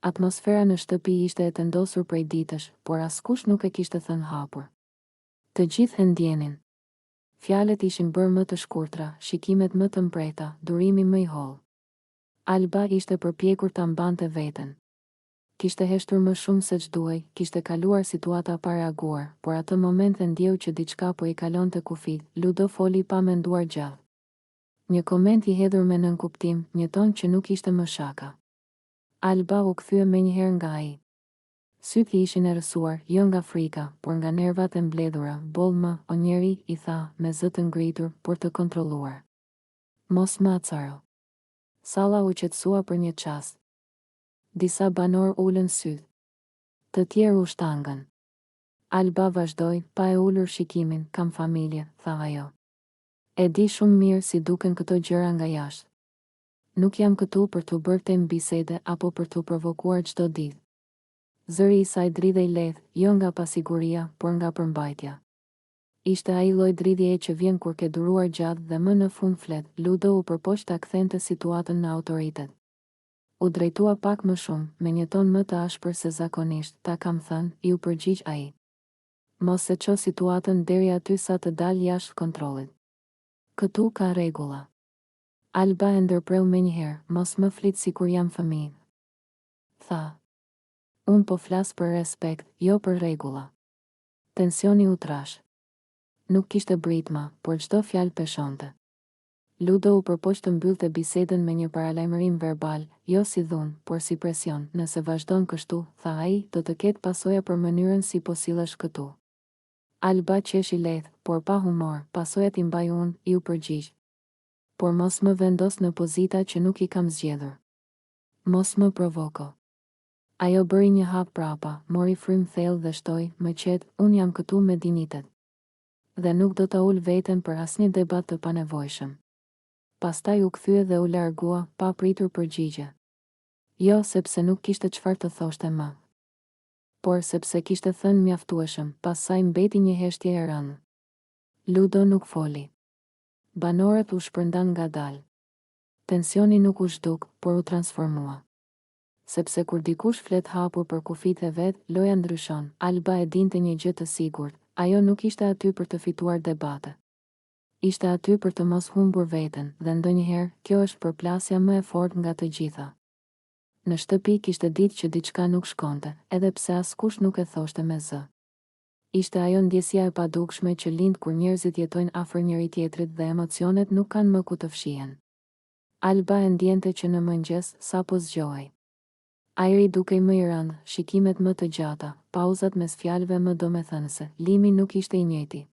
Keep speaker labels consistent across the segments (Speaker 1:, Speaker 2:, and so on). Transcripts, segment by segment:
Speaker 1: Atmosfera në shtëpi ishte e tendosur prej ditësh, por askush nuk e kishte thënë hapur. Të gjithë e ndjenin. Fjalët ishin bërë më të shkurtra, shikimet më të mprehta, durimi më i hollë. Alba ishte përpjekur ta mbante veten. Kishte heshtur më shumë se ç'duhej, kishte kaluar situata pa reaguar, por atë moment e ndjeu që diçka po i kalonte kufit. Ludo foli pa menduar gjallë. Një koment i hedhur me nënkuptim, një ton që nuk ishte më shaka. Alba u kthye menjëherë nga ai. Sytë i ishin errësuar, jo nga frika, por nga nervat e mbledhura. Boll më, o njeri, i tha, me zë të ngritur, por të kontrolluar. Mos më acaro. Salla u qetësua për një çast. Disa banor ulën sytë. Të tjerë u shtangën. Alba vazhdoi, pa e ulur shikimin, kam familje, tha ajo. E di shumë mirë si duken këto gjëra nga jashtë. Nuk jam këtu për t'u bërë temë bisede apo për t'u provokuar çdo ditë. Zëri i saj dridhej lehtë, jo nga pasiguria, por nga përmbajtja. Ishte ai lloj dridhjeje që vjen kur ke duruar gjatë dhe më në fund flet. Ludo u përpoq ta kthente situatën në autoritet. U drejtua pak më shumë, me një ton më të ashpër se zakonisht. Ta kam thënë, i u përgjigj ai. Mos e ço situatën deri aty sa të dalë jashtë kontrollit. Këtu ka rregulla. Alba e ndërpreu menjëherë, mos më flit sikur jam fëmijë. Tha. Unë po flas për respekt, jo për rregulla. Tensioni u trash. Nuk kishte britma, por çdo fjalë peshonte. Ludo u përpoq të mbyllte bisedën me një paralajmërim verbal, jo si dhunë, por si presion. Nëse vazhdon kështu, tha ai, do të ketë pasoja për mënyrën si po sillesh këtu. Alba qeshi lehtë, por pa humor. Pasojat i mbaj unë, i u përgjigj. Por mos më vendos në pozita që nuk i kam zgjedhur. Mos më provoko. Ajo bëri një hap prapa, mori frym thellë dhe shtoi, më qetë, unë jam këtu me dinitet. Dhe nuk do ta ul veten për asnjë debat të panevojshëm. Pastaj u kthye dhe u largua, pa pritur përgjigje. Jo sepse nuk kishte çfarë të thoshte më, por sepse kishte thënë mjaftueshëm. Pas saj mbeti një heshtje e rëndë. Ludo nuk foli. Banorët u shpërndan ngadalë. Tensioni nuk u zhduk, por u transformua. Sepse kur dikush flet hapur për kufit e vet, loja ndryshon. Alba e dinte një gjë të sigurt, ajo nuk ishte aty për të fituar debate. Ishte aty për të mos humbur veten, dhe ndonjëherë kjo është përplasja më e fortë nga të gjitha. Në shtëpi kishte ditë që diçka nuk shkonte, edhe pse askush nuk e thoshte me zë. Ishte ajo ndjesia e padukshme që lind kur njerëzit jetojnë afër njëri tjetrit dhe emocionet nuk kanë më ku të fshihen. Alba e ndjente që në mëngjes sapo zgjohej. Ajri dukej më i rëndë, shikimet më të gjata, pauzat mes fjalëve më domethënëse. Limi nuk ishte i njëjti.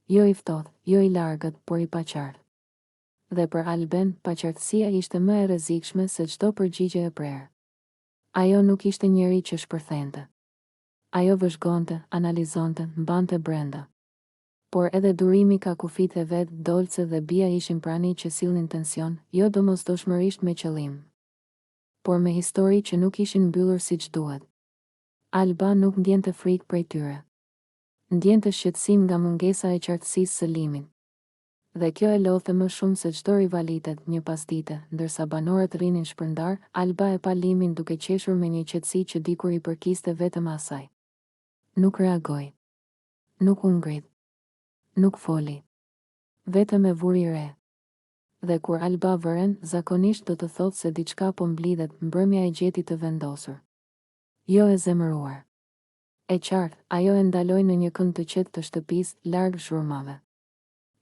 Speaker 1: Jo i ftohtë, jo i largët, por i paqartë. Dhe për Alben, paqartësia ishte më e rrezikshme se çdo përgjigje e prerë. Ajo nuk ishte njeri që shpërthente. Ajo vëzhgonte, analizonte, mbante brenda. Por edhe durimi ka kufit e vet, Dolce dhe Bia ishin prani që sillnin tension, jo domosdoshmërisht me qëllim, por me histori që nuk ishin mbyllur siç duhet. Alba nuk ndjente frikë prej tyre. Ndjente shqetësim nga mungesa e qartësisë së Limit. Dhe kjo e lodhte më shumë se çdo rivalitet. Një pasdite, ndërsa banorët rrinin shpërndar, Alba e pa Limin duke qeshur me një qetësi që dikur i përkiste vetëm asaj. Nuk reagoi. Nuk u ngrit. Nuk foli. Vetëm e vuri re. Dhe kur Alba vëren, zakonisht do të thotë se diçka po mblidhet, mbrëmja e gjeti të vendosur. Jo e zemëruar. E qartë, ajo e ndaloi në një kënd të qetë të shtëpisë, larg zhurmave.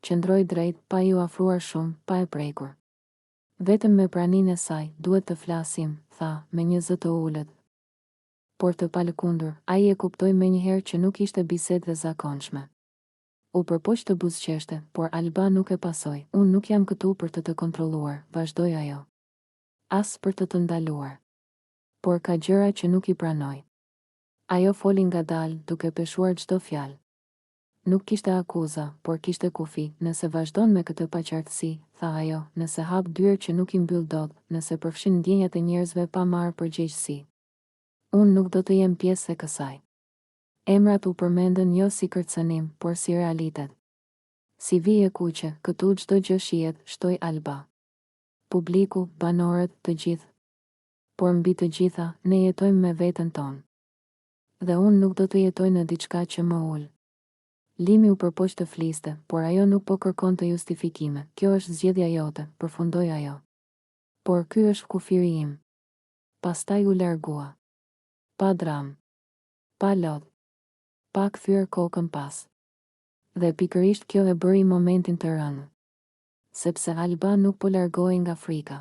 Speaker 1: Qëndroi drejt, pa i u afruar shumë, pa e prekur. Vetëm me praninë e saj, duhet të flasim, tha, me një zë të ulët. Por të palëkundur, ai e kuptoi menjëherë që nuk ishte bisedë e zakonshme. U përpoq të buzëqeshte, por Alba nuk e pasoi. Unë nuk jam këtu për të kontrolluar, vazhdoi ajo. As për të ndaluar. Por ka gjëra që nuk i pranoj. Ajo foli ngadalë, duke peshuar çdo fjalë. Nuk kishte akuza, por kishte kufi. Nëse vazhdon me këtë paqartësi, tha ajo, nëse hap dyer që nuk i mbyll dot, nëse përfshin ndjenjat e njerëzve pa marrë përgjegjësi, unë nuk do të jem pjesë e kësaj. Emrat u përmendën jo si kërcënim, por si realitet. Si vije kuqe, këtu çdo gjë shihet, shtoi Alba. Publiku, banorët, të gjithë. por mbi të gjitha, ne jetojmë me veten tonë. Dhe unë nuk do të jetoj në diçka që më ul. Limi u përpoq të fliste, por ajo nuk po kërkon të justifikime. Kjo është zgjedhja jote, përfundoi ajo. Por ky është kufiri im. Pastaj u largua. Pa dram. Pa lodh. Pa kthyer kokën pas. Dhe pikërisht kjo e bëri momentin të rënë. Sepse Alba nuk po largohej nga frika.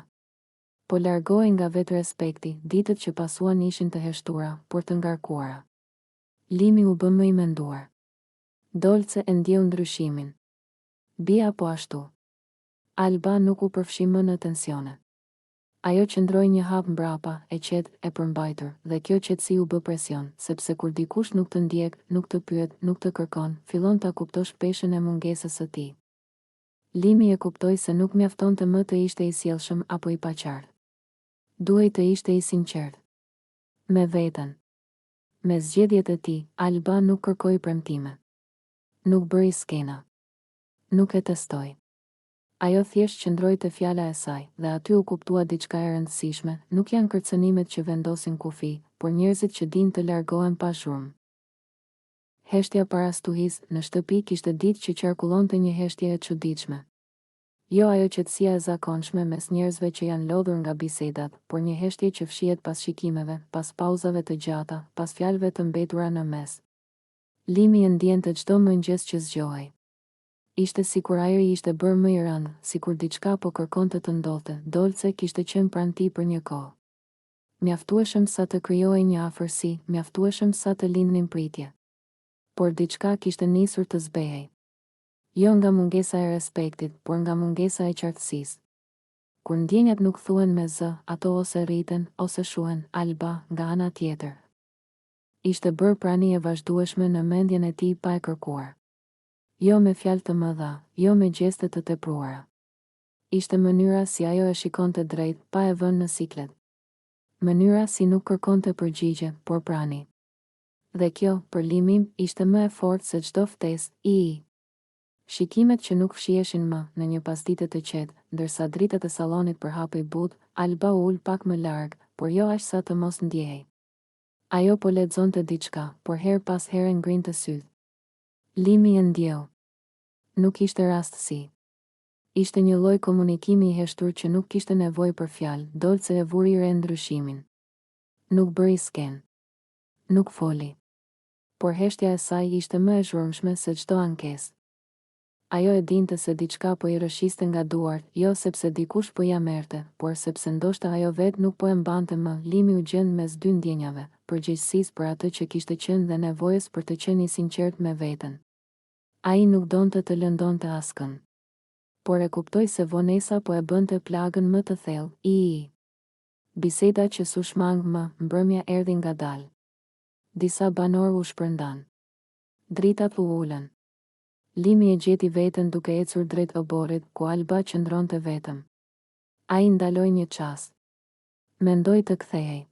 Speaker 1: Po largohej nga vetë respekti, ditët që pasuan ishin të heshtura, por të ngarkuara. Limi u bë më i menduar. Dolce e ndjeu ndryshimin. Bia po ashtu. Alba nuk u përfshi më në tensione. Ajo qëndroi një hap mbrapa, e qetë, e përmbajtur, dhe kjo qetësi u bë presion, sepse kur dikush nuk të ndjek, nuk të pyet, nuk të kërkon, fillon ta kuptosh peshën e mungesës së tij. Limi e kuptoi se nuk mjaftonte më të ishte i sjellshëm apo i paqartë. Duhej të ishte i sinqert. Me veten. Me zgjedhjet e tij, Alba nuk kërkoi premtime. Nuk bëri skena. Nuk e testoi. Ajo thjesht qëndroi te fjala e saj, dhe aty u kuptua diçka e rëndësishme, nuk janë kërcënimet që vendosin kufi, por njerëzit që dinë të largohen pa zhurmë. Heshtja para stuhis, në shtëpi kishte ditë që qarkullonte një heshtje e çuditshme. Jo ajo qetësia e zakonshme mes njerëzve që janë lodhur nga bisedat, por një heshtje që fshihet pas shikimeve, pas pauzave të gjata, pas fjalëve të mbetura në mes. Limi e ndjente çdo mëngjes që zgjohej. Ishte sikur ajri ishte bërë më i rëndë, sikur diçka po kërkonte të ndodhte. Dolce kishte qenë pranë tij për një kohë. Mjaftueshëm sa të krijohej një afërsi, mjaftueshëm sa të lindnin pritje. Por diçka kishte nisur të zbehej. Jo nga mungesa e respektit, por nga mungesa e qartësisë. Kur ndjenjat nuk thuhen me zë, ato ose rriten, ose shuhen. Alba, nga ana tjetër, ishte bërë prani e vazhdueshme në mendjen e tij pa e kërkuar. Jo me fjalë të mëdha, jo me gjeste të tepruara. Ishte mënyra si ajo e shikonte drejt, pa e vënë në siklet. Mënyra si nuk kërkonte përgjigje, por prani. Dhe kjo, për Limin, ishte më e fortë se çdo ftesë i. Shikimet që nuk fshiheshin më në një pasdite të qetë, ndërsa dritat e sallonit përhapej butë, Alba u ul pak më larg, por jo aq sa të mos ndjehej. Ajo po lexonte diçka, por her pas here ngrinte syt. Limi e ndjeu. Nuk ishte rastësi. Ishte një lloj komunikimi i heshtur që nuk kishte nevojë për fjalë. Dolce e vuri re ndryshimin. Nuk bëri sken. Nuk foli. Por heshtja e saj ishte më e zhurmshme se çdo ankesë. Ajo e dinte se diçka po i rrëshiste nga duart, jo sepse dikush po ja merrte, por sepse ndoshta ajo vetë nuk po e mbante më. Limi u gjend mes dy ndjenjave, përgjegjësisë për atë që kishte qenë dhe nevojës për të qenë i sinqert me veten. Ai nuk donte të lëndonte askën. Por e kuptoi se vonesa po e bënte plagën më të thellë. Biseda që su shmang më, mbrëmja erdhi ngadalë. Disa banor u shpërndan. Dritat u ulën. Limi e gjeti veten duke ecur drejt oborrit, ku Alba qëndronte vetëm. Ai ndaloi një çast. Mendoi të kthehej.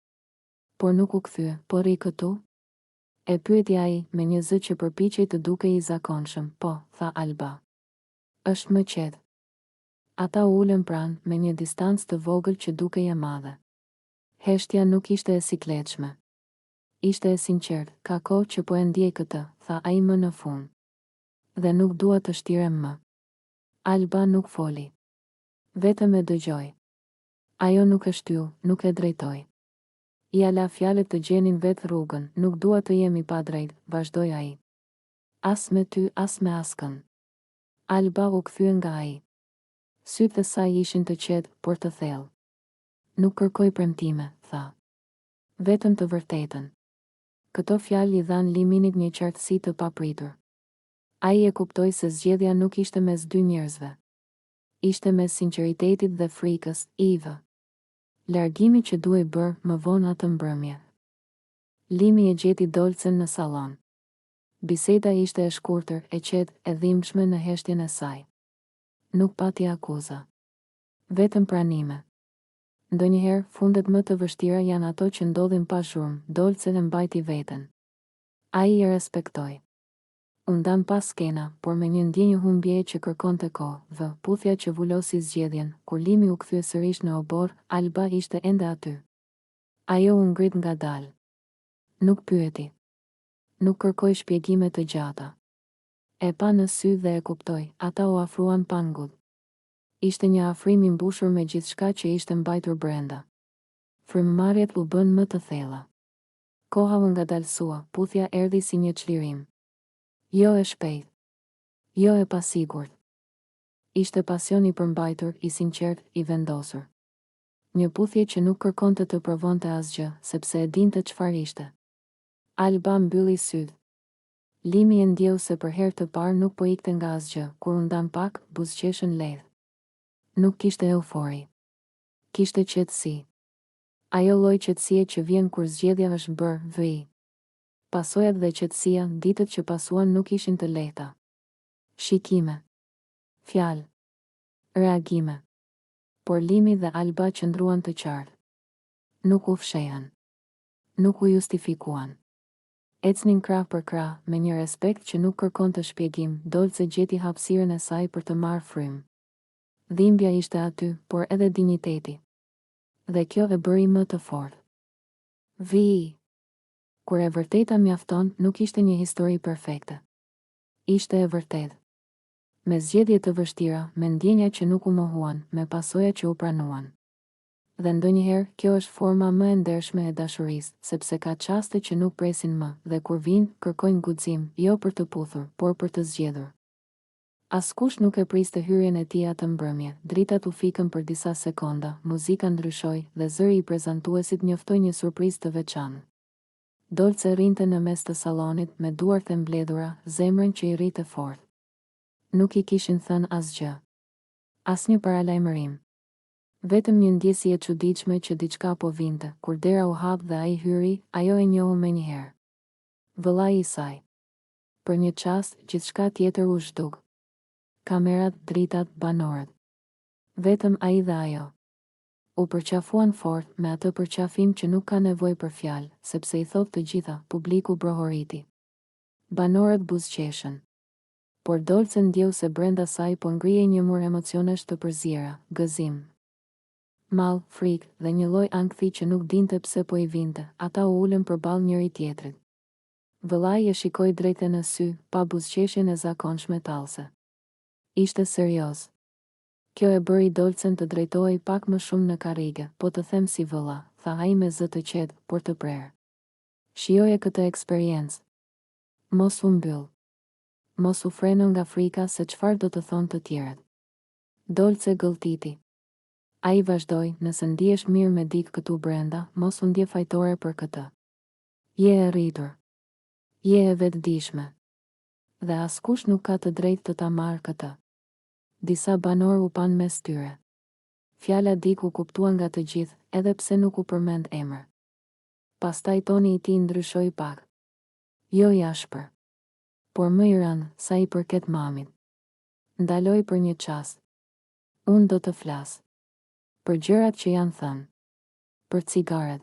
Speaker 1: Por nuk u kthye. Po rri këtu? E pyeti ai, me një zë që përpiqej të dukej i zakonshëm. Po, tha Alba. Është më qetë. Ata u ulën pranë, me një distancë të vogël që dukej e madhe. Heshtja nuk ishte e sikletshme. Ishte e sinqert, ka kohë që po e ndjej këtë, tha ai më në fund. Dhe nuk dua të shtirem më. Alba nuk foli. Vetëm e dëgjoi. Ajo nuk e shtyu, nuk e drejtoi. Ja la fjalët të gjenin vetë rrugën, nuk dua të jemi pa drejt, vazhdoi ai. As me ty, as me askën. Alba u kthye nga ai. Sytë e saj ishin të qetë, por të thellë. Nuk kërkoj premtime, tha. Vetëm të vërtetën. Këto fjalë i dhan Liminit një qartësi të papritur. Ai e kuptoi se zgjedhja nuk ishte mes dy njerëzve. Ishte mes sinqeritetit dhe frikës, Largimi që duhej bërë më vonë atë mbrëmje. Limi e gjeti Dolcen në sallon. Biseda ishte e shkurtër, e qetë, e dhimbshme në heshtjen e saj. Nuk pati akuza. Vetëm pranime. Ndonjëherë, fundet më të vështira janë ato që ndodhin pa zhurmë. Dolce e mbajti veten. Ai e respektoi. U ndan pas skena, por me një ndjenjë humbjeje që kërkonte kohë. Puthja që vulosi zgjedhjen, kur Limi u kthye sërish në obor, Alba ishte ende aty. Ajo u ngrit ngadalë. Nuk pyeti. Nuk kërkoi shpjegime të gjata. E pa në sy dhe e kuptoi, ata u afruan pa ngull. Ishte një afrim i mbushur me gjithçka që ishte mbajtur brenda. Frymëmarrjet u bën më të thella. Koha u ngadalësua, puthja erdhi si një çlirim. Jo e shpejtë. Jo e pasigurt. Ishte pasion i përmbajtur, i sinqert, i vendosur. Një puthje që nuk kërkonte të provonte asgjë, sepse e dinte çfarë ishte. Alba mbylli syt. Limi e ndjeu se për herë të parë nuk po ikte nga asgjë, kur u ndan pak, buzëqeshën lehtë. Nuk kishte eufori. Kishte qetësi. Ajo lloj qetësie që vjen kur zgjedhja është bërë vëj. Pasojat dhe qetësia, ditët që pasuan nuk ishin të lehta. Shikime. Fjalë. Reagime. Por Limi dhe Alba qëndruan të qartë. Nuk u fshehan. Nuk u justifikuan. Ecnin krah për krah, me një respekt që nuk kërkon të shpjegim, Dolce gjeti hapësirën e saj për të marrë frymë. Dhimbja ishte aty, por edhe dinjiteti. Dhe kjo e bëri më të fortë. Vi. Kur e vërteta mjafton, nuk ishte një histori perfekte. Ishte e vërtetë. Me zgjedhje të vështira, me ndjenja që nuk u mohuan, me pasoja që u pranuan. Dhe ndonjëherë, kjo është forma më e ndershme e dashurisë, sepse ka çaste që nuk presin më, dhe kur vinë, kërkojnë guxim, jo për të puthur, por për të zgjedhur. Askush nuk e priste hyrjen e tij atë mbrëmje, dritat u fikën për disa sekonda, muzika ndryshoi dhe zëri i prezantuesit njoftoi një surprizë të veçantë. Dolce rrinte në mes të sallonit me duart e mbledhura, zemrën që i rrite fort. Nuk i kishin thënë asgjë. Asnjë paralajmërim. Vetëm një ndjesi e çuditshme që diçka po vinte. Kur dera u hap dhe ai hyri, ajo e njohu menjëherë. Vëllai i saj. Për një çast, gjithçka tjetër u zhduk. Kamerat, dritat, banorët. Vetëm ai dhe ajo. U përqafuan fort me atë përqafim që nuk ka nevojë për fjalë, sepse i thot të gjitha, publiku brohoriti. Banorët buzëqeshën. Por Dolce ndjeu se brenda saj po ngrihej një mur emocionesh të përziera, gëzim. Mall, frikë dhe një lloj ankthi që nuk dinte pse po i vinte, ata u ulën përballë njëri tjetrit. Vëllai e shikoi drejtë në sy, pa buzëqeshjen e zakonshme tallse. Ishte serioz. Kjo e bëri Dolcen të drejtohej pak më shumë në karrige, po të them si vëlla, tha ai me zë të qetë, por të prerë. Shijoje këtë eksperiencë. Mos u mbyll. Mos u freno nga frika se çfarë do të thonë të tjerët. Dolce gëlltiti. Ai vazhdoi, nëse ndihesh mirë me dikë këtu brenda, mos u ndje fajtore për këtë. Je e rritur. Je e vetëdijshme. Dhe askush nuk ka të drejtë të ta marrë këtë. Disa banor u pan mes tyre. Fjala dik u kuptua nga të gjithë, edhe pse nuk u përmend emër. Pastaj toni i tij ndryshoi pak. Jo i ashpër, por më i rënd sa i përket mamit. Ndaloi për një çast. Unë do të flas. Për gjërat që janë thënë. Për cigaret.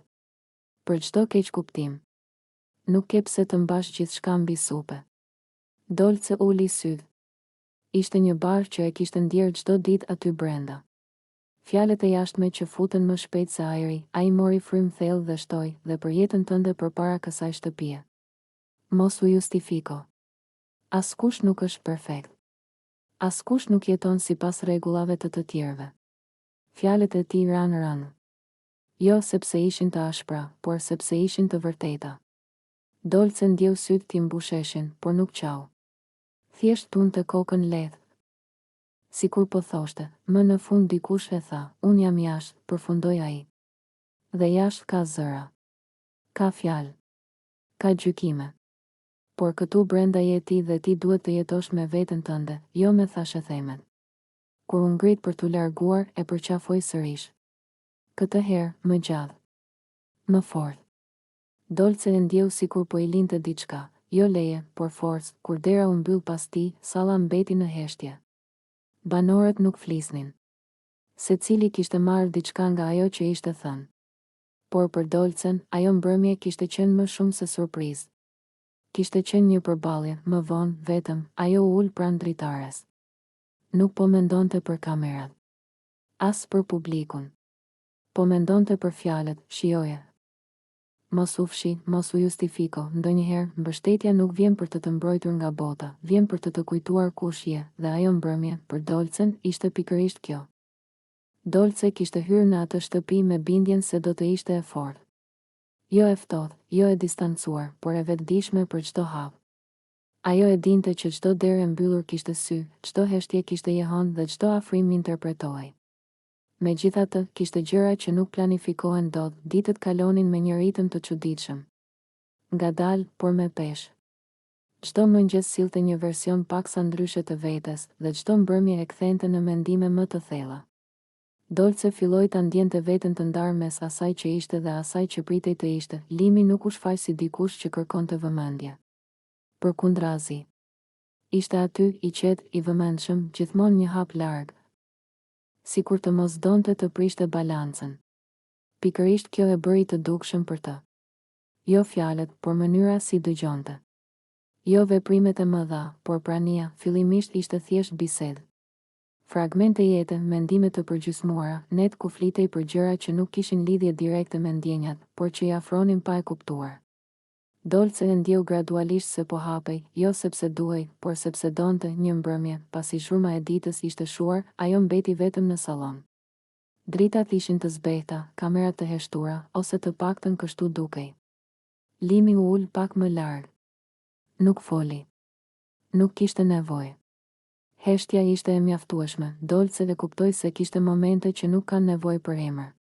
Speaker 1: Për çdo keq kuptim. Nuk ke pse të mbash gjithçka mbi supe. Dolce uli syt. Ishte një bar që e kishte ndjerë çdo ditë aty brenda. Fjalët e jashtme që futen më shpejt se ajri, ai mori frymë thellë dhe shtoi, dhe për jetën tënde përpara kësaj shtëpie. Mos u justifiko. Askush nuk është perfekt. Askush nuk jeton sipas rregullave të tjerëve. Fjalët e tij ranë. Jo sepse ishin të ashpra, por sepse ishin të vërteta. Dolce ndjeu sytë t'i mbusheshin, por nuk qau. Thjesht tunte kokën lehtë. Sikur po thoshte, më në fund dikush e tha, unë jam jashtë, përfundoi ai. Dhe jashtë ka zëra. Ka fjalë. Ka gjykime. Por këtu brenda je ti dhe ti duhet të jetosh me veten tënde, jo me thashethemet. Kur u ngrit për t'u larguar, e përqafoi sërish. Këtë herë, më gjatë. Më fort. Dolce e ndjeu sikur po i linte diçka, jo leje, por forcë. Kur dera u mbyll pas tij, salla mbeti në heshtje. Banorët nuk flisnin. Secili kishte marrë diçka nga ajo që ishte thënë. Por për Dolcen, ajo mbrëmje kishte qenë më shumë se surprizë. Kishte qenë një përballje, më vonë, vetëm, ajo u ul pranë dritares. Nuk po mendonte për kamerat. As për publikun. Po mendonte për fjalët, shijoje. Mos u fshi, mos u justifiko, ndonjëherë mbështetja nuk vjen për të të mbrojtur nga bota, vjen për të të kujtuar kush je, dhe ajo mbrëmje për Dolcen ishte pikërisht kjo. Dolce kishte hyrë në atë shtëpi me bindjen se do të ishte e fortë. Jo e ftohtë, jo e distancuar, por e vetëdijshme për çdo hap. Ajo e dinte që çdo derë e mbyllur kishte sy, çdo heshtje kishte jehon dhe çdo afrim interpretohej. Megjithatë, kishte gjëra që nuk planifikohen dot, ditët kalonin me një ritëm të çuditshëm. Ngadalë, por me peshë. Çdo mëngjes sillte një version paksa ndryshe të vetes, dhe çdo mbrëmje e kthente në mendime më të thella. Dolce filloi ta ndjente veten të ndarë mes asaj që ishte dhe asaj që pritej të ishte. Limi nuk u shfaq si dikush që kërkonte vëmendje. Përkundrazi, ishte aty, i qetë, i vëmendshëm, gjithmonë një hap larg, sikur të mos donte të prishte balancën. Pikërisht kjo e bëri të dukshëm për të. Jo fjalët, por mënyra si dëgjonte. Jo veprimet e mëdha, por prania, fillimisht ishte thjesht bisedë. Fragmente jete, mendime të përgjysmuara, net ku flitej për gjëra që nuk kishin lidhje direkte me ndjenjat, por që i afronin pa e kuptuar. Dolce e ndjeu gradualisht se po hapej, jo sepse duhej, por sepse donte. Një mbrëmje, pasi shurma e ditës ishte shuar, ajo mbeti vetëm në sallon. Dritat ishin të zbehta, kamerat të heshtura, ose të paktën kështu dukej. Limi u ul pak më larg. Nuk foli. Nuk kishte nevojë. Heshtja ishte e mjaftueshme. Dolce e kuptoi se kishte momente që nuk kanë nevojë për emër.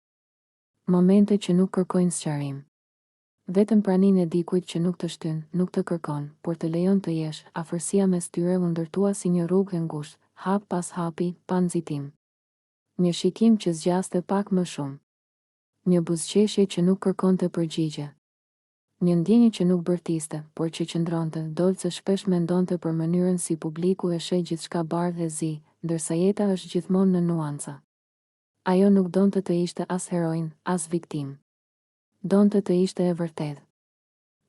Speaker 1: Momente që nuk kërkojnë sqarim. Vetëm praninë e dikujt që nuk të shtyn, nuk të kërkon, por të lejon të jesh. Afërsia mes tyre u ndërtua si një rrugë e ngushtë, hap pas hapi, pa nxitim. Një shikim që zgjaste pak më shumë. Një buzëqeshje që nuk kërkonte përgjigje. Një ndjenjë që nuk bërtiste, por që qëndronte. Dolce shpesh mendonte për mënyrën si publiku e sheh gjithçka bardhë e zi, ndërsa jeta është gjithmonë në nuanca. Ajo nuk donte të ishte as heroin, as viktim. Donte të ishte e vërtetë.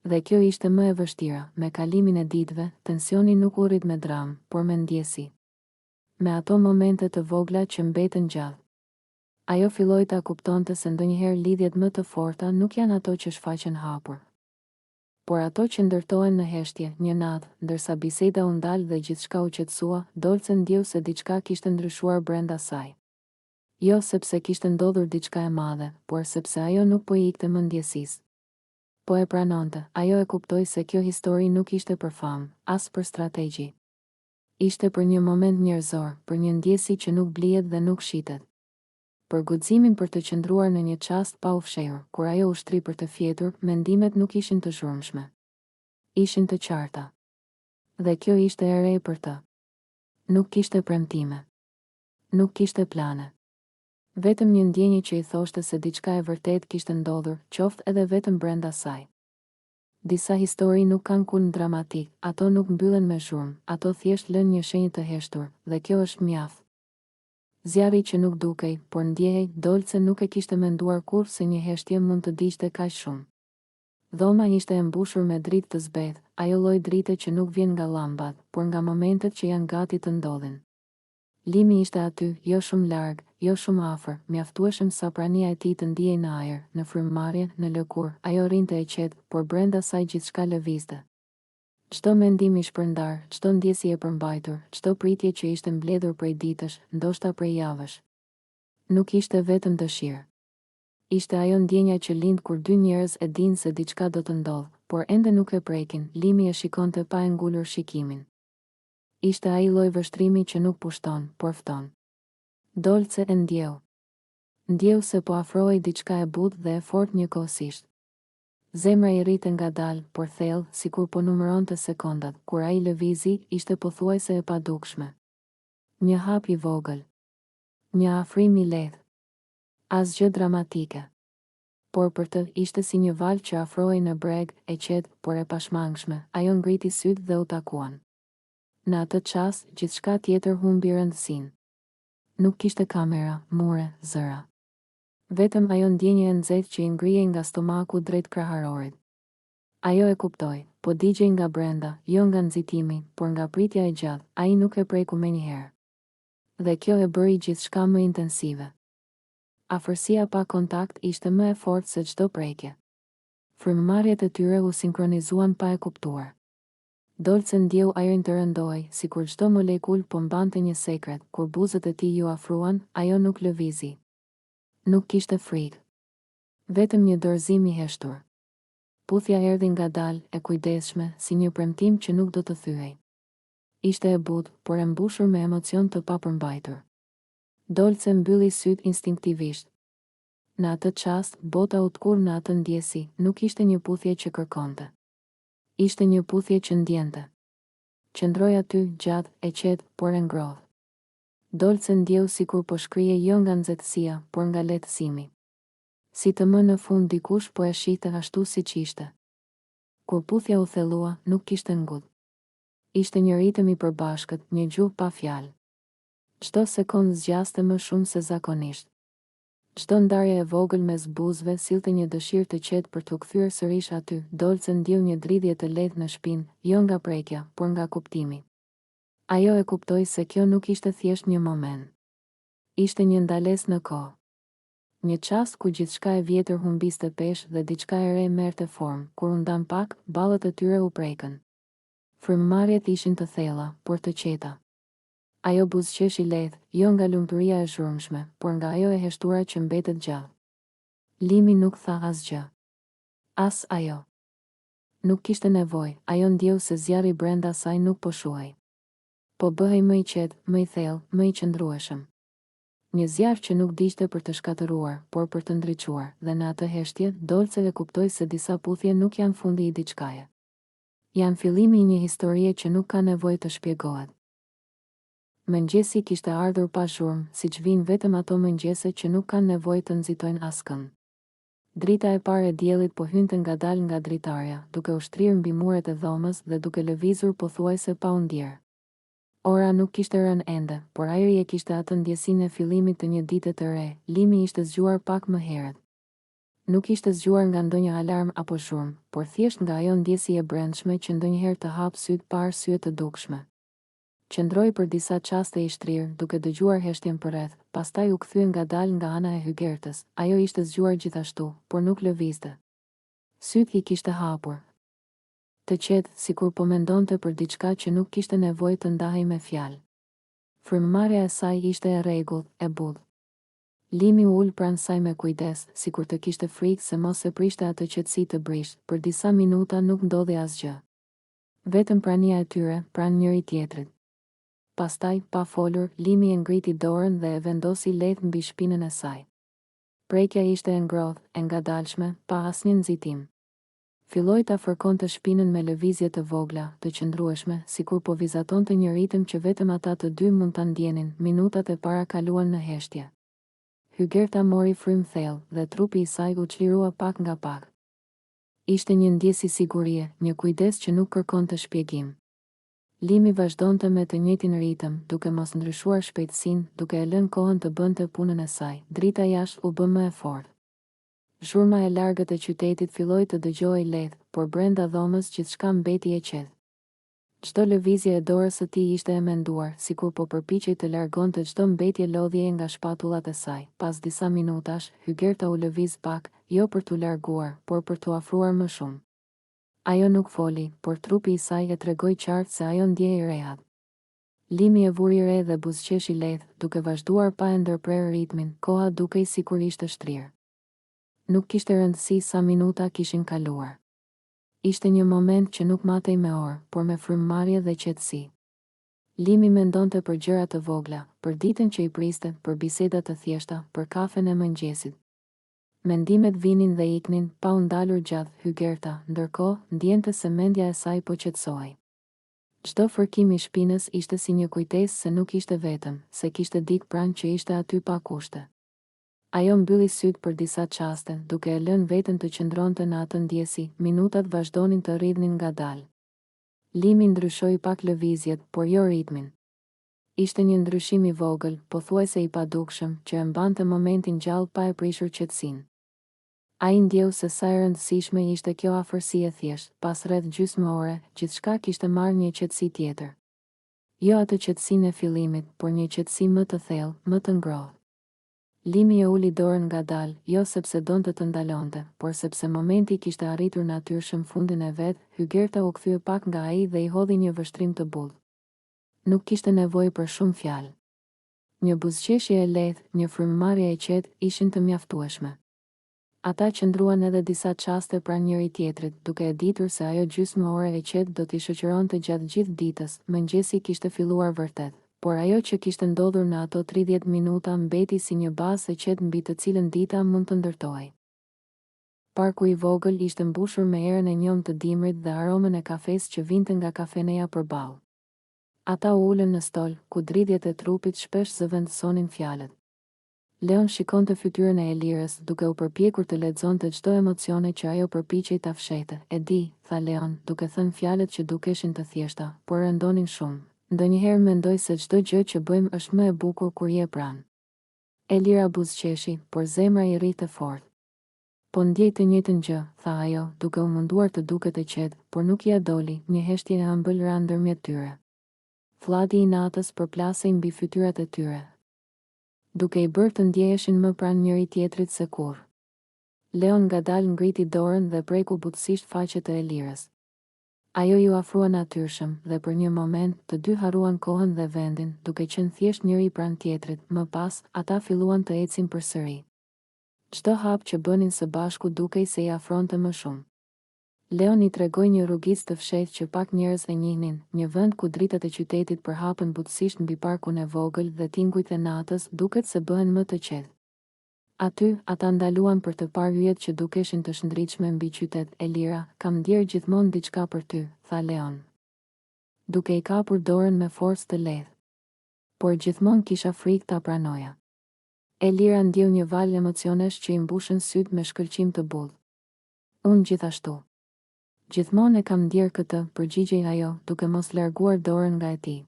Speaker 1: Dhe kjo ishte më e vështira. Me kalimin e ditëve, tensioni nuk u rrit me dramë, por me ndjesi. Me ato momente të vogla që mbeten gjallë. Ajo filloi ta kuptonte se ndonjëherë lidhjet më të forta nuk janë ato që shfaqen hapur, por ato që ndërtohen në heshtje. Një natë, ndërsa biseda u ndal dhe gjithçka u qetësua, Dolce ndjeu se diçka kishte ndryshuar brenda saj. Jo sepse kishte ndodhur diçka e madhe, por sepse ajo nuk po i ikte mendjesisë. Po e pranonte. Ajo e kuptoi se kjo histori nuk ishte për famë, as për strategji. Ishte për një moment njerëzor, për një ndjesi që nuk blihet dhe nuk shitet. Për guximin për të qëndruar në një çast pa u fshehur. Kur ajo u shtri për të fjetur, mendimet nuk ishin të zhurmshme. Ishin të qarta. Dhe kjo ishte e re për të. Nuk kishte premtime. Nuk kishte plane. Vetëm një ndjenjë që i thoshte se diçka e vërtet kishte ndodhur, qoftë edhe vetëm brenda saj. Disa histori nuk kanë kulm dramatik, ato nuk mbyllen me zhurmë, ato thjesht lënë një shenjë të heshtur, dhe kjo është mjaft. Zjarri që nuk dukej, por ndjehej. Dolce nuk e kishte menduar kurrë se një heshtje mund të digjte kaq shumë. Dhoma ishte e mbushur me dritë të zbehtë, ajo lloj drite që nuk vjen nga llambat, por nga momentet që janë gati të ndodhin. Limi ishte aty, jo shumë larg, jo shumë afër, mjaftueshëm sa prania e tij të ndihej në ajër, në frymëmarrje, në lëkurë. Ajo rinte e qetë, por brenda saj gjithçka lëvizte. Çdo mendim i shpërndar, çdo ndjesi e përmbajtur, çdo pritje që ishte mbledhur prej ditësh, ndoshta prej javësh. Nuk ishte vetëm dëshirë. Ishte ajo ndjenja që lind kur dy njerëz e dinë se diçka do të ndodhë, por ende nuk e prekin. Limi e shikonte pa e ngulur shikimin. Ishte ai lloj vështrimi që nuk pushton, por fton. Dolce e ndjeu. Ndjeu se po afrohej diçka e butë dhe e fortë njëkohësisht. Zemra i rrite ngadalë, por thellë, sikur po numëronte sekondat. Kur ai lëvizi, ishte pothuajse e padukshme. Një hap i vogël. Një afrim i lehtë. Asgjë dramatike. Por për të, ishte si një valë që afrohej në breg, e qetë, por e pashmangshme. Ajo ngriti sytë dhe u takuan. Në atë çast, gjithçka tjetër humbi rëndësinë. Nuk kishte kamera, mure, zëra. Vetëm ajo ndjenje e nxehtë që i ngrihej nga stomaku drejt kraharorit. Ajo e kuptoi, po digjej nga brenda, jo nga nxitimi, por nga pritja e gjatë. Ai nuk e preku menjëherë. Dhe kjo e bëri gjithçka më intensive. Afërsia pa kontakt ishte më e fortë se çdo prekje. Frymëmarrjet e tyre u sinkronizuan pa e kuptuar. Dolce ndjeu ajrin të rëndoi, sikur çdo molekul po mbante një sekret. Kur buzët e tij ju afruan, ajo nuk lëvizi. Nuk kishte frikë. Vetëm një dorëzim i heshtur. Puthja erdhi ngadalë, e kujdesshme, si një premtim që nuk do të thyej. Ishte e butë, por e mbushur me emocion të papërmbajtur. Dolce mbylli syt instinktivisht. Në atë çast, bota u tkur në atë ndjesi, nuk ishte një puthje që kërkonte. Ishte një puthje që ndjente. Qëndroi aty, gjatë, e qetë, por e ngrohtë. Dolce ndjeu sikur po shkrije jo nga nxehtësia, por nga lehtësimi. Si të më në fund dikush po e shihte ashtu siç ishte. Kur puthja u thellua, nuk kishte ngud. Ishte një ritëm i përbashkët, një gjuhë pa fjalë. Çdo sekondë zgjaste më shumë se zakonisht. Çdo ndarje e vogël mes buzëve sillte një dëshirë të qetë për t'u kthyer sërish aty. Dolce ndjeu një dridhje të lehtë në shpinë, jo nga prekja, por nga kuptimi. Ajo e kuptoi se kjo nuk ishte thjesht një moment. Ishte një ndalesë në kohë. Një çast ku gjithçka e vjetër humbiste peshë dhe diçka e re merrte formë. Kur u ndan pak, ballët e tyre u prekën. Frymëmarrjet ishin të thella, por të qeta. Ajo buzëqeshi lehtë, jo nga lumturia e zhurmshme, por nga ajo e heshtura që mbetet gjallë. Limi nuk tha asgjë. As ajo. Nuk kishte nevojë, ajo ndjeu se zjarri brenda saj nuk po shuhej. Po bëhej më i qetë, më i thellë, më i qëndrueshëm. Një zjarr që nuk diqte për të shkatëruar, por për të ndriçuar, dhe në atë heshtje, Dolce e kuptoi se disa puthje nuk janë fundi i diçkaje. Janë fillimi i një historie që nuk ka nevojë të shpjegohet. Mëngjesi kishte ardhur pa zhurmë, siç vijnë vetëm ato mëngjese që nuk kanë nevojë të nxitojnë askënd. Drita e parë e diellit po hynte ngadalë nga dritarja, duke u shtrirë mbi muret e dhomës dhe duke lëvizur pothuajse pa u ndjerë. Ora nuk kishte rënë ende, por ajri e kishte atë ndjesinë e fillimit të një dite të re. Limi ishte zgjuar pak më herët. Nuk ishte zgjuar nga ndonjë alarm apo zhurmë, por thjesht nga ajo ndjesi e brendshme që ndonjëherë të hap syt pa arsye të dukshme. Qëndroi për disa çaste i shtrirë, duke dëgjuar heshtjen përreth, pastaj u kthye ngadalë nga ana e hygertës. Ajo ishte zgjuar gjithashtu, por nuk lëvizte. Syt i kishte hapur. Të qetë, sikur po mendonte për diçka që nuk kishte nevojë të ndahej me fjalë. Frymëmarrja e saj ishte e rregullt, e butë. Limi u ul pranë saj me kujdes, sikur të kishte frikë se mos e prishte atë qetësi të brisht. Për disa minuta nuk ndodhi asgjë. Vetëm prania e tyre, pranë njëri tjetrit. Pastaj, pa folur, Limi e ngriti dorën dhe e vendosi lehtë mbi shpinën e saj. Prekja ishte e ngrohtë, e ngadalshme, pa asnjë nxitim. Filloi ta fërkonte shpinën me lëvizje të vogla, të qëndrueshme, sikur po vizatonte një ritëm që vetëm ata të dy mund ta ndjenin. Minutat e para kaluan në heshtje. Hygerta mori frymë thellë dhe trupi i saj u çlirua pak nga pak. Ishte një ndjesi sigurie, një kujdes që nuk kërkonte shpjegim. Limi vazhdonte me të njëjtin ritëm, duke mos ndryshuar shpejtësinë, duke e lënë kohën të bënte punën e saj. Drita jashtë u bë më e fortë. Zhurma e largët e qytetit filloi të dëgjohej lehtë, por brenda dhomës gjithçka mbeti e qetë. Çdo lëvizje e dorës së tij ishte e menduar, sikur po përpiqej të largonte çdo mbetje lodhjeje nga shpatullat e saj. Pas disa minutash, Hygerta u lëviz pak, jo për t'u larguar, por për t'u afruar më shumë. Ajo nuk foli, por trupi i saj e tregoi qartë se ajo ndjej rehat. Limi e vuri re dhe buzëqeshi lehtë, duke vazhduar pa e ndërprerë ritmin, koha dukej sikur ishte shtrirë. Nuk kishte rëndësi sa minuta kishin kaluar. Ishte një moment që nuk matej me orë, por me frymëmarrje dhe qetësi. Limi mendonte për gjëra të vogla, për ditën që i priste, për biseda të thjeshta, për kafen e mëngjesit. Mendimet vinin dhe iknin, pa u ndalur gjatë. Hygerta, ndërkohë, ndjente se mendja e saj po qetësohej. Çdo fërkim i shpinës ishte si një kujtesë se nuk ishte vetëm, se kishte dikë pranë që ishte aty pa kushte. Ajo mbylli syt për disa çaste, duke e lënë veten të qëndronte në atë ndjesi. Minutat vazhdonin të rridhnin ngadalë. Limi ndryshoi pak lëvizjet, por jo ritmin. Ishte një ndryshim i vogël, pothuajse i padukshëm, që e mbante momentin gjallë pa e prishur qetësinë. Ai ndjeu se sa e rëndësishme ishte kjo afërsi e thjeshtë. Pas rreth gjysmë ore, gjithçka kishte marrë një qetësi tjetër. Jo atë qetësinë e fillimit, por një qetësi më të thellë, më të ngrohtë. Limi e uli dorën ngadalë, jo sepse donte të ndalonte, por sepse momenti kishte arritur natyrshëm fundin e vet. Hygerta u kthye pak nga ai dhe i hodhi një vështrim të bull. Nuk kishte nevojë për shumë fjalë. Një buzëqeshje e lehtë, një frymëmarrje e qetë ishin të mjaftueshme. Ata qëndruan edhe disa çaste pranë njëri tjetrit, duke e ditur se ajo gjysmë ore e qetë do t'i shoqëronte gjatë gjithë ditës. Mëngjesi kishte filluar vërtet, por ajo që kishte ndodhur në ato 30 minuta mbeti si një bazë e qetë mbi të cilën dita mund të ndërtohej. Parku i vogël ishte mbushur me erën e njomë të dimrit dhe aromën e kafes që vinte nga kafeneja përballë. Ata u ulën në stol, ku dridhjet e trupit shpesh zëvendësonin fjalët. Leon shikonte fytyrën e Elirës, duke u përpjekur të lexonte çdo emocione që ajo përpiqej ta fshehte. E di, tha Leon, duke thënë fjalët që dukeshin të thjeshta, por rëndonin shumë. Ndonjëherë mendoj se çdo gjë që bëjmë është më e bukur kur je pranë. Elira buzëqeshi, por zemra i rrite fort. Po ndjej të njëjtën gjë, tha ajo, duke u munduar të duket e qetë, por nuk ia doli, një heshtje e ëmbël ra ndërmjet tyre. Fllati i natës përplasej mbi fytyrat e tyre, duke i bërë të ndjeheshin më pranë njëri tjetrit se kurrë. Leon ngadalë ngriti dorën dhe preku butësisht faqet e Elirës. Ajo ju afrua natyrshëm dhe për një moment të dy harruan kohën dhe vendin, duke qenë thjesht njëri pranë tjetrit. Më pas, ata filluan të ecin përsëri. Çdo hap që bënin së bashku dukej se i afronte më shumë. Leon i tregoi një rrugicë të fshehtë që pak njerëz e njihnin, një vend ku dritat e qytetit përhapen butësisht mbi parkun e vogël dhe tingujt e natës duket se bëhen më të qetë. Aty, ata ndaluan për të parë yjet që dukeshin të shndritshme mbi qytet. Elira, kam ndjerë gjithmonë diçka për ty, tha Leon, duke i kapur dorën me forcë të lehtë. Por gjithmonë kisha frikë ta pranoja. Elira ndjeu një val emocionesh që i mbushën syt me shkëlqim të bull. Unë gjithashtu. Gjithmonë e kam ndjerë këtë, përgjigjej ajo, duke mos larguar dorën nga e tij.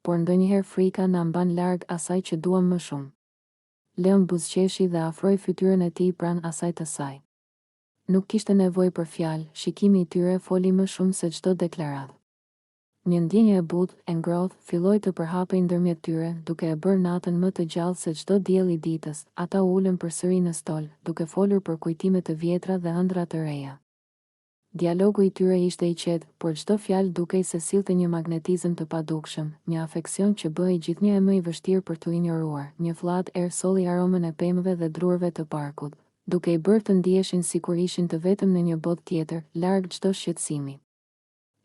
Speaker 1: Por ndonjëherë frika na mban larg asaj që duam më shumë. Leon buzëqeshi dhe afroi fytyrën e tij pranë asaj të saj. Nuk kishte nevojë për fjalë, shikimi i tyre foli më shumë se çdo deklaratë. Një ndjenjë e butë, e ngrohtë, filloi të përhapej ndërmjet tyre, duke e bërë natën më të gjallë se çdo diell i ditës. Ata u ulën përsëri në stol, duke folur për kujtime të vjetra dhe ëndra të reja. Dialogu i tyre ishte i qetë, por çdo fjalë dukej se sillte një magnetizëm të padukshëm, një afeksion që bëhej gjithnjë e më i vështirë për t'u injoruar. Një fllad erë solli aromën e pemëve dhe drurve të parkut, duke i bërë të ndiheshin sikur ishin të vetëm në një botë tjetër, larg çdo shqetësimi.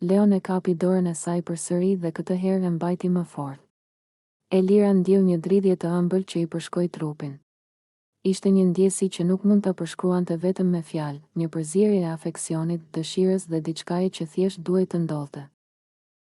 Speaker 1: Leon e kapi dorën e saj përsëri dhe këtë herë e mbajti më fort. Elira ndjeu një dridhje të ëmbël që i përshkoi trupin. Ishte një ndjesi që nuk mund ta përshkruante vetëm me fjalë, një përzierje e afeksionit, dëshirës dhe diçkaje që thjesht duhej të ndodhte.